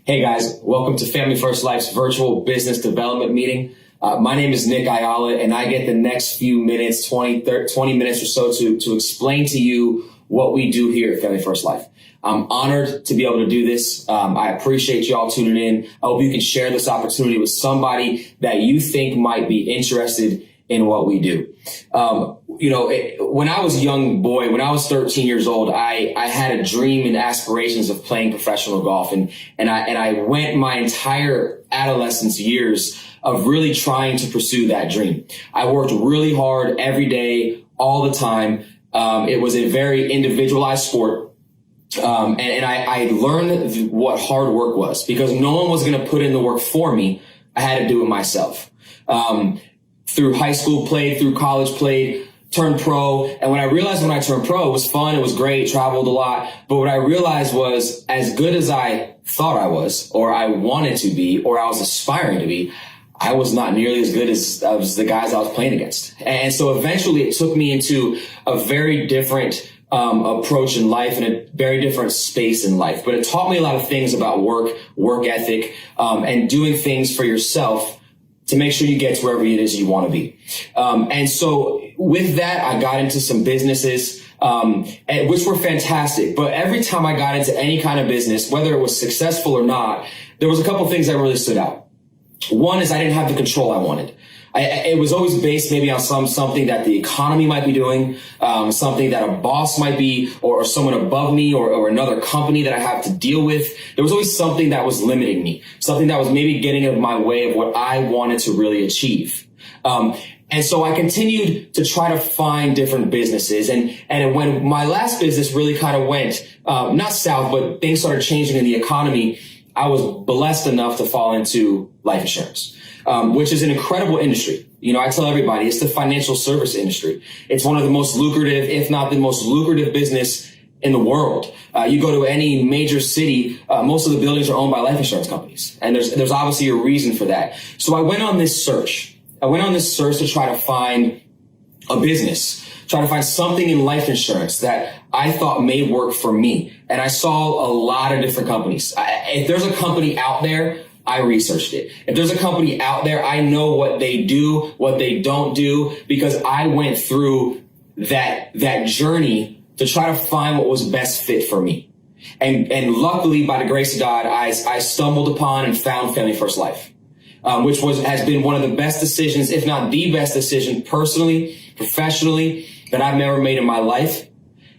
Hey guys, welcome to Family First Life's virtual business development meeting. My name is Nick Ayala, and I get the next few minutes, 20 minutes or so to explain to you what we do here at Family First Life. I'm honored to be able to do this. I appreciate y'all tuning in. I hope you can share this opportunity with somebody that you think might be interested in what we do. When I was a young boy, when I was 13 years old, I had a dream and aspirations of playing professional golf. And I went my entire adolescence years of really trying to pursue that dream. I worked really hard every day, all the time. It was a very individualized sport. And I learned what hard work was because no one was going to put in the work for me. I had to do it myself. Through high school played, through college played, turned pro. And when I turned pro, it was fun. It was great. Traveled a lot. But what I realized was as good as I thought I was, or I wanted to be, or I was aspiring to be, I was not nearly as good as the guys I was playing against. And so eventually it took me into a very different approach in life and a very different space in life. But it taught me a lot of things about work ethic, and doing things for yourself to make sure you get to wherever it is you want to be. And so with that, I got into some businesses, which were fantastic. But every time I got into any kind of business, whether it was successful or not, there was a couple of things that really stood out. One is I didn't have the control I wanted. It was always based maybe on something that the economy might be doing, something that a boss might be, or someone above me, or another company that I have to deal with. There was always something that was limiting me, something that was maybe getting in my way of what I wanted to really achieve. And so I continued to try to find different businesses. And when my last business really kind of went, not south, but things started changing in the economy, I was blessed enough to fall into life insurance. Which is an incredible industry. You know, I tell everybody it's the financial service industry. It's one of the most lucrative, if not the most lucrative business in the world. You go to any major city, most of the buildings are owned by life insurance companies. And there's obviously a reason for that. So I went on this search. To try to find a business, try to find something in life insurance that I thought may work for me. And I saw a lot of different companies. If there's a company out there, I researched it. If there's a company out there, I know what they do, what they don't do, because I went through that journey to try to find what was best fit for me. And luckily, by the grace of God, I stumbled upon and found Family First Life, which has been one of the best decisions, if not the best decision personally, professionally, that I've ever made in my life.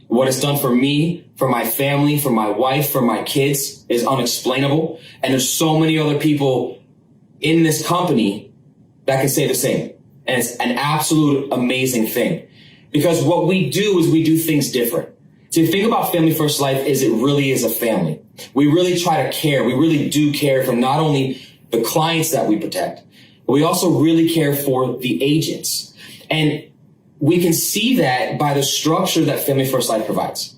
What it's done for me, for my family, for my wife, for my kids is unexplainable. And there's so many other people in this company that can say the same. And it's an absolute amazing thing because what we do is we do things different. So the thing about Family First Life is it really is a family. We really try to care. We really do care for not only the clients that we protect, but we also really care for the agents. And we can see that by the structure that Family First Life provides.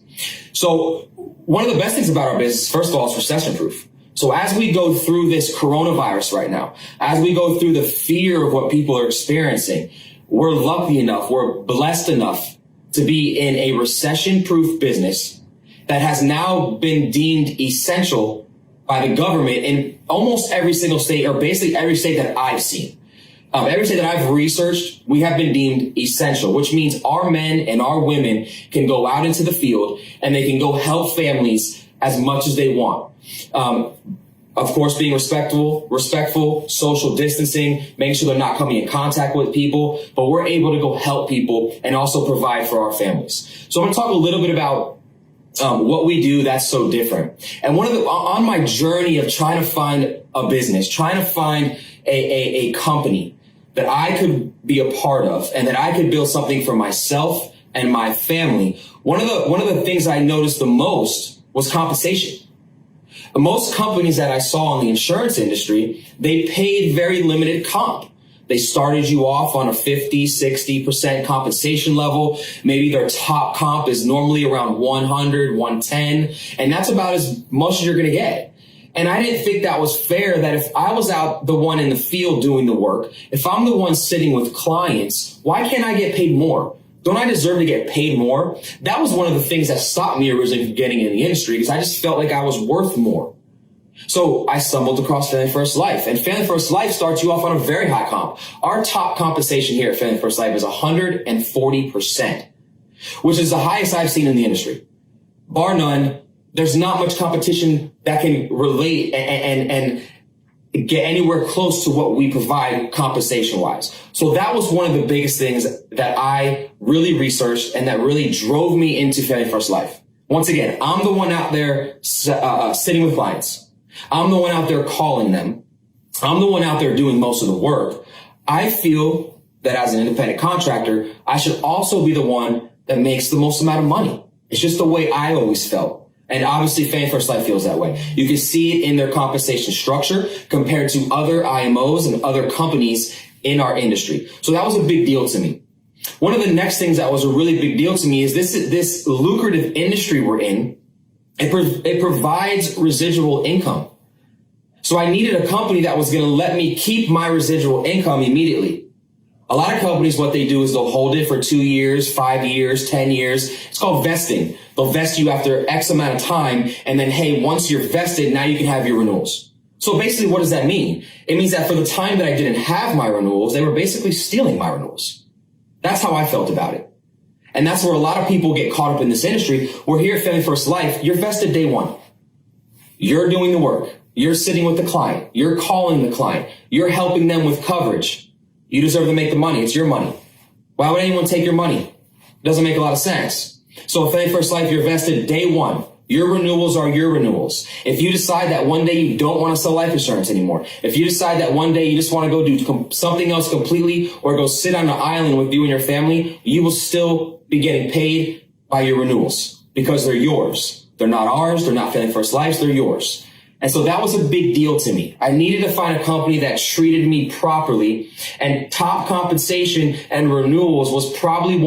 So one of the best things about our business, first of all, is recession proof. So as we go through this coronavirus right now, as we go through the fear of what people are experiencing, we're lucky enough, we're blessed enough to be in a recession proof business that has now been deemed essential by the government in almost every single state, or basically every state that I've seen. Every state that I've researched, we have been deemed essential, which means our men and our women can go out into the field and they can go help families as much as they want. Of course, being respectful, social distancing, making sure they're not coming in contact with people, but we're able to go help people and also provide for our families. So I'm going to talk a little bit about what we do that's so different. And on my journey of trying to find a business, trying to find a company that I could be a part of and that I could build something for myself and my family, one of the things I noticed the most was compensation. Most companies that I saw in the insurance industry, they paid very limited comp. They started you off on a 50, 60% compensation level. Maybe their top comp is normally around 100, 110, and that's about as much as you're going to get. And I didn't think that was fair, that if I was out the one in the field doing the work, if I'm the one sitting with clients, why can't I get paid more? Don't I deserve to get paid more? That was one of the things that stopped me originally from getting in the industry because I just felt like I was worth more. So I stumbled across Family First Life, and Family First Life starts you off on a very high comp. Our top compensation here at Family First Life is 140%, which is the highest I've seen in the industry. Bar none, there's not much competition that can relate and get anywhere close to what we provide compensation wise. So that was one of the biggest things that I really researched and that really drove me into Family First Life. Once again, I'm the one out there sitting with clients. I'm the one out there calling them. I'm the one out there doing most of the work. I feel that as an independent contractor, I should also be the one that makes the most amount of money. It's just the way I always felt. And obviously Family First Life feels that way. You can see it in their compensation structure compared to other IMOs and other companies in our industry. So that was a big deal to me. One of the next things that was a really big deal to me is this lucrative industry we're in. It provides residual income. So I needed a company that was going to let me keep my residual income immediately. A lot of companies, what they do is they'll hold it for 2 years, 5 years, 10 years. It's called vesting. They'll vest you after X amount of time. And then, hey, once you're vested, now you can have your renewals. So basically, what does that mean? It means that for the time that I didn't have my renewals, they were basically stealing my renewals. That's how I felt about it. And that's where a lot of people get caught up in this industry. We're here at Family First Life. You're vested day one. You're doing the work. You're sitting with the client. You're calling the client. You're helping them with coverage. You deserve to make the money. It's your money. Why would anyone take your money? It doesn't make a lot of sense. So at Family First Life, you're vested day one. Your renewals are your renewals. If you decide that one day you don't want to sell life insurance anymore, if you decide that one day you just want to go do something else completely or go sit on an island with you and your family, you will still be getting paid by your renewals because they're yours. They're not ours. They're not Family First Life's. They're yours. And so that was a big deal to me. I needed to find a company that treated me properly, and top compensation and renewals was probably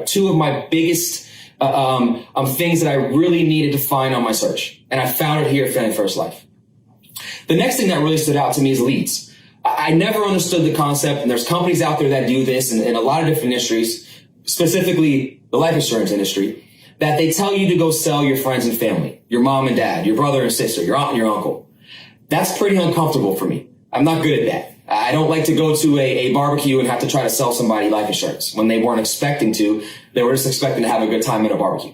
two of my biggest things that I really needed to find on my search. And I found it here at Family First Life. The next thing that really stood out to me is leads. I never understood the concept, and there's companies out there that do this in a lot of different industries, specifically the life insurance industry, that they tell you to go sell your friends and family, your mom and dad, your brother and sister, your aunt and your uncle. That's pretty uncomfortable for me. I'm not good at that. I don't like to go to a barbecue and have to try to sell somebody life insurance when they weren't expecting to. They were just expecting to have a good time at a barbecue.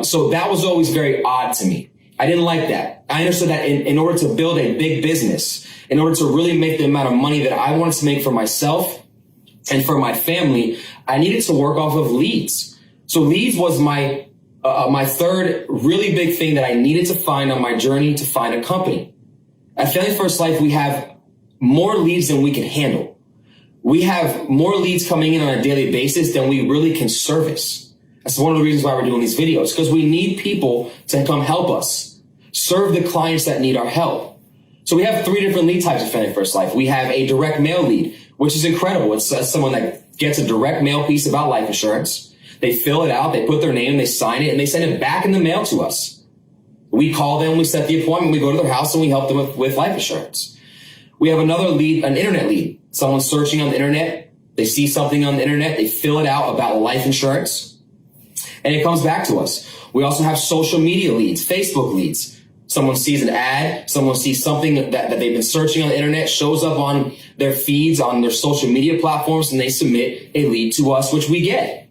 So that was always very odd to me. I didn't like that. I understood that in order to build a big business, in order to really make the amount of money that I wanted to make for myself and for my family, I needed to work off of leads. So leads was my third really big thing that I needed to find on my journey to find a company. At Family First Life, we have more leads than we can handle. We have more leads coming in on a daily basis than we really can service. That's one of the reasons why we're doing these videos, because we need people to come help us serve the clients that need our help. So we have 3 different lead types at Family First Life. We have a direct mail lead, which is incredible. It's someone that gets a direct mail piece about life insurance. They fill it out, they put their name, they sign it, and they send it back in the mail to us. We call them, we set the appointment, we go to their house, and we help them with life insurance. We have another lead, an internet lead. Someone's searching on the internet, they see something on the internet, they fill it out about life insurance, and it comes back to us. We also have social media leads, Facebook leads. Someone sees an ad, someone sees something that they've been searching on the internet, shows up on their feeds, on their social media platforms, and they submit a lead to us, which we get.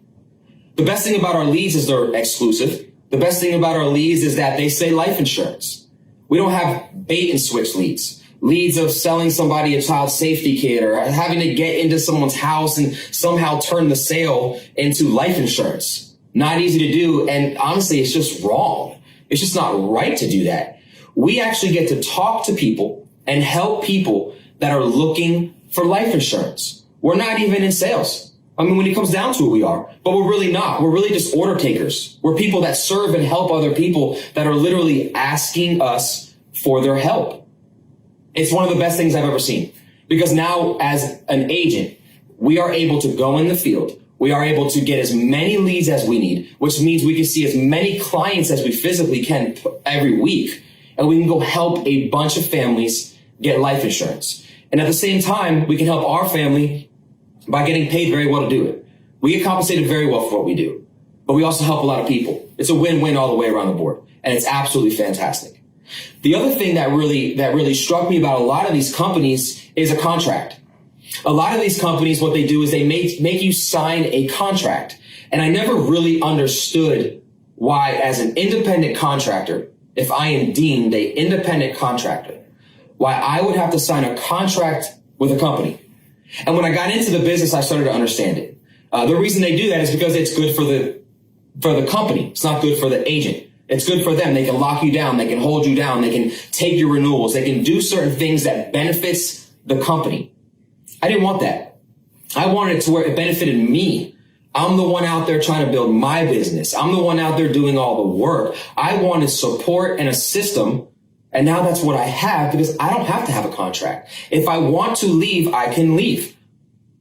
The best thing about our leads is they're exclusive. The best thing about our leads is that they say life insurance. We don't have bait and switch leads. Leads of selling somebody a child safety kit or having to get into someone's house and somehow turn the sale into life insurance. Not easy to do. And honestly, it's just wrong. It's just not right to do that. We actually get to talk to people and help people that are looking for life insurance. We're not even in sales. I mean, when it comes down to it, we are, but we're really not. We're really just order takers. We're people that serve and help other people that are literally asking us for their help. It's one of the best things I've ever seen, because now as an agent, we are able to go in the field. We are able to get as many leads as we need, which means we can see as many clients as we physically can every week. And we can go help a bunch of families get life insurance. And at the same time, we can help our family by getting paid very well to do it. We get compensated very well for what we do, but we also help a lot of people. It's a win-win all the way around the board, and it's absolutely fantastic. The other thing that really struck me about a lot of these companies is a contract. A lot of these companies, what they do is they make you sign a contract. And I never really understood why, as an independent contractor, if I am deemed an independent contractor, why I would have to sign a contract with a company. And when I got into the business, I started to understand it. The reason they do that is because it's good for the company. It's not good for the agent. It's good for them. They can lock you down. They can hold you down. They can take your renewals. They can do certain things that benefits the company. I didn't want that. I wanted it to where it benefited me. I'm the one out there trying to build my business. I'm the one out there doing all the work. I wanted support and a system. And now that's what I have because I don't have to have a contract. If I want to leave, I can leave.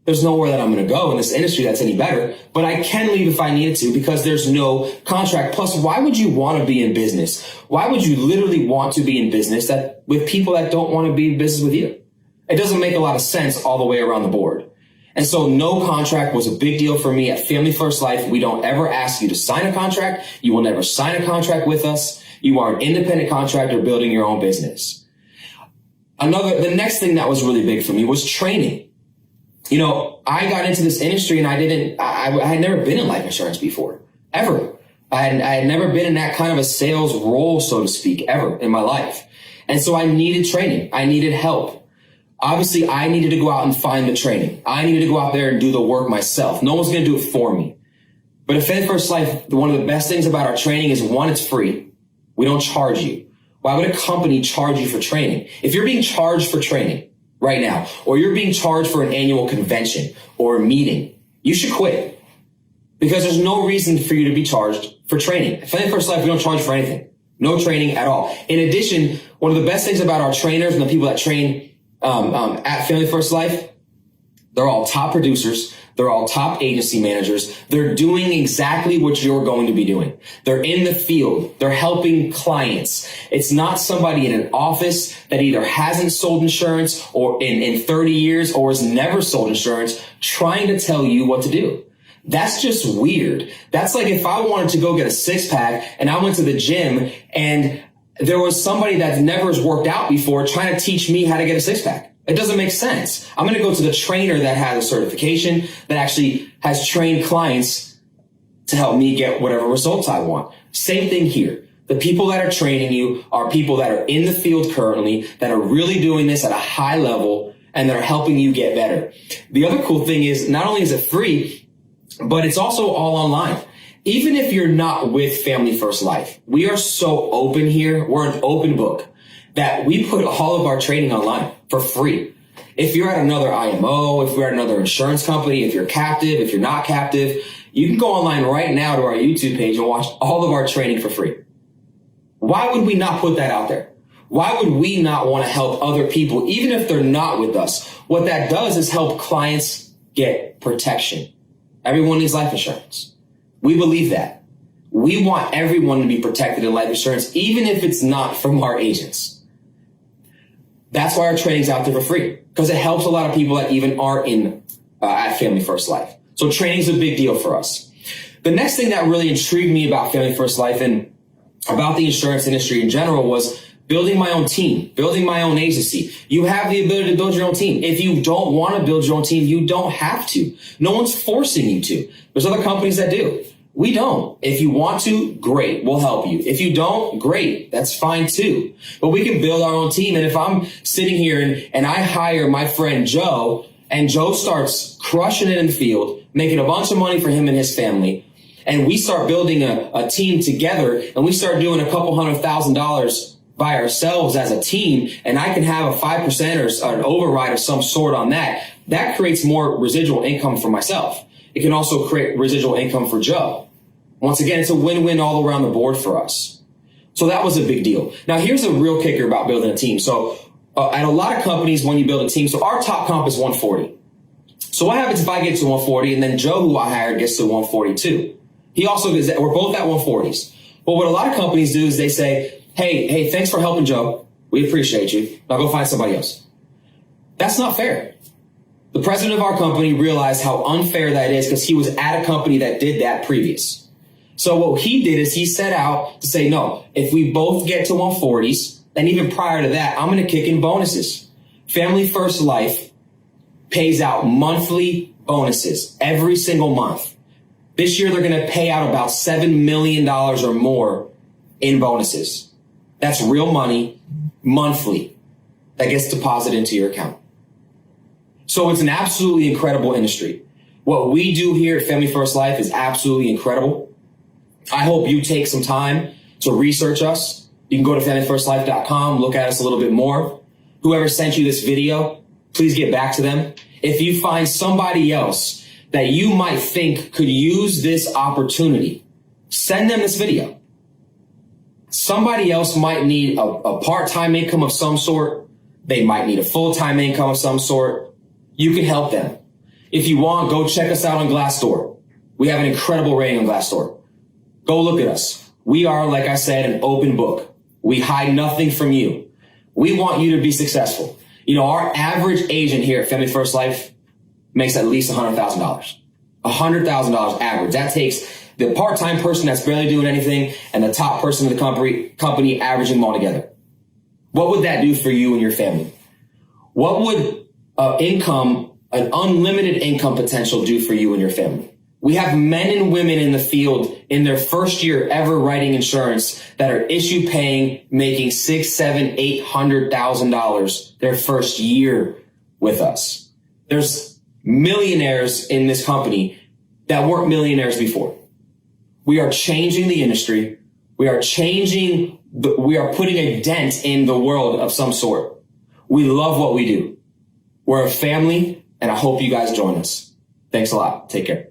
There's nowhere that I'm going to go in this industry that's any better, but I can leave if I needed to because there's no contract. Plus, why would you want to be in business? Why would you literally want to be in business with people that don't want to be in business with you? It doesn't make a lot of sense all the way around the board. And so no contract was a big deal for me at Family First Life. We don't ever ask you to sign a contract. You will never sign a contract with us. You are an independent contractor building your own business. The next thing that was really big for me was training. You know, I got into this industry and I had never been in life insurance before, ever. I had never been in that kind of a sales role, so to speak, ever in my life. And so I needed training. I needed help. Obviously, I needed to go out and find the training. I needed to go out there and do the work myself. No one's going to do it for me. But at Family First Life, one of the best things about our training is, one, it's free. We don't charge you. Why would a company charge you for training? If you're being charged for training right now, or you're being charged for an annual convention or a meeting, you should quit. Because there's no reason for you to be charged for training. At Family First Life, we don't charge for anything. No training at all. In addition, one of the best things about our trainers and the people that train at Family First Life, they're all top producers. They're all top agency managers. They're doing exactly what you're going to be doing. They're in the field. They're helping clients. It's not somebody in an office that either hasn't sold insurance or in 30 years or has never sold insurance trying to tell you what to do. That's just weird. That's like if I wanted to go get a six pack and I went to the gym and there was somebody that never has worked out before trying to teach me how to get a six pack. It doesn't make sense. I'm going to go to the trainer that has a certification, that actually has trained clients to help me get whatever results I want. Same thing here. The people that are training you are people that are in the field currently, that are really doing this at a high level, and that are helping you get better. The other cool thing is, not only is it free, but it's also all online. Even if you're not with Family First Life, we are so open here. We're an open book that we put all of our training online for free. If you're at another IMO, if you're at another insurance company, if you're captive, if you're not captive, you can go online right now to our YouTube page and watch all of our training for free. Why would we not put that out there? Why would we not want to help other people, even if they're not with us? What that does is help clients get protection. Everyone needs life insurance. We believe that. We want everyone to be protected in life insurance, even if it's not from our agents. That's why our training's out there for free, because it helps a lot of people that even are at Family First Life. So training's a big deal for us. The next thing that really intrigued me about Family First Life and about the insurance industry in general was building my own team, building my own agency. You have the ability to build your own team. If you don't want to build your own team, you don't have to. No one's forcing you to. There's other companies that do. We don't. If you want to, great, we'll help you. If you don't, great, that's fine too. But we can build our own team. And if I'm sitting here and I hire my friend Joe, and Joe starts crushing it in the field, making a bunch of money for him and his family, and we start building a team together, and we start doing a couple $100,000 by ourselves as a team, and I can have a 5% or an override of some sort on that, that creates more residual income for myself. It can also create residual income for Joe. Once again, it's a win-win all around the board for us. So that was a big deal. Now, here's a real kicker about building a team. So at a lot of companies, when you build a team, so our top comp is 140. So what happens if I get to 140 and then Joe, who I hired, gets to 142? He also gets that. We're both at 140s. But what a lot of companies do is they say, hey, thanks for helping Joe. We appreciate you. Now go find somebody else. That's not fair. The president of our company realized how unfair that is because he was at a company that did that previous. So what he did is he set out to say, no, if we both get to 140s, And even prior to that, I'm going to kick in bonuses. Family First Life pays out monthly bonuses every single month. This year, they're going to pay out about $7 million or more in bonuses. That's real money monthly that gets deposited into your account. So it's an absolutely incredible industry. What we do here at Family First Life is absolutely incredible. I hope you take some time to research us. You can go to familyfirstlife.com, look at us a little bit more. Whoever sent you this video, please get back to them. If you find somebody else that you might think could use this opportunity, send them this video. Somebody else might need a part-time income of some sort. They might need a full-time income of some sort. You can help them. If you want, go check us out on Glassdoor. We have an incredible rating on Glassdoor. Go look at us. We are, like I said, an open book. We hide nothing from you. We want you to be successful. You know, our average agent here at Family First Life makes at least $100,000. $100,000 average. That takes the part-time person that's barely doing anything and the top person in the company averaging them all together. What would that do for you and your family? What would an unlimited income potential do for you and your family? We have men and women in the field in their first year ever writing insurance that are issue paying, making $600,000, $700,000, $800,000 their first year with us. There's millionaires in this company that weren't millionaires before. We are changing the industry. We are putting a dent in the world of some sort. We love what we do. We're a family, and I hope you guys join us. Thanks a lot. Take care.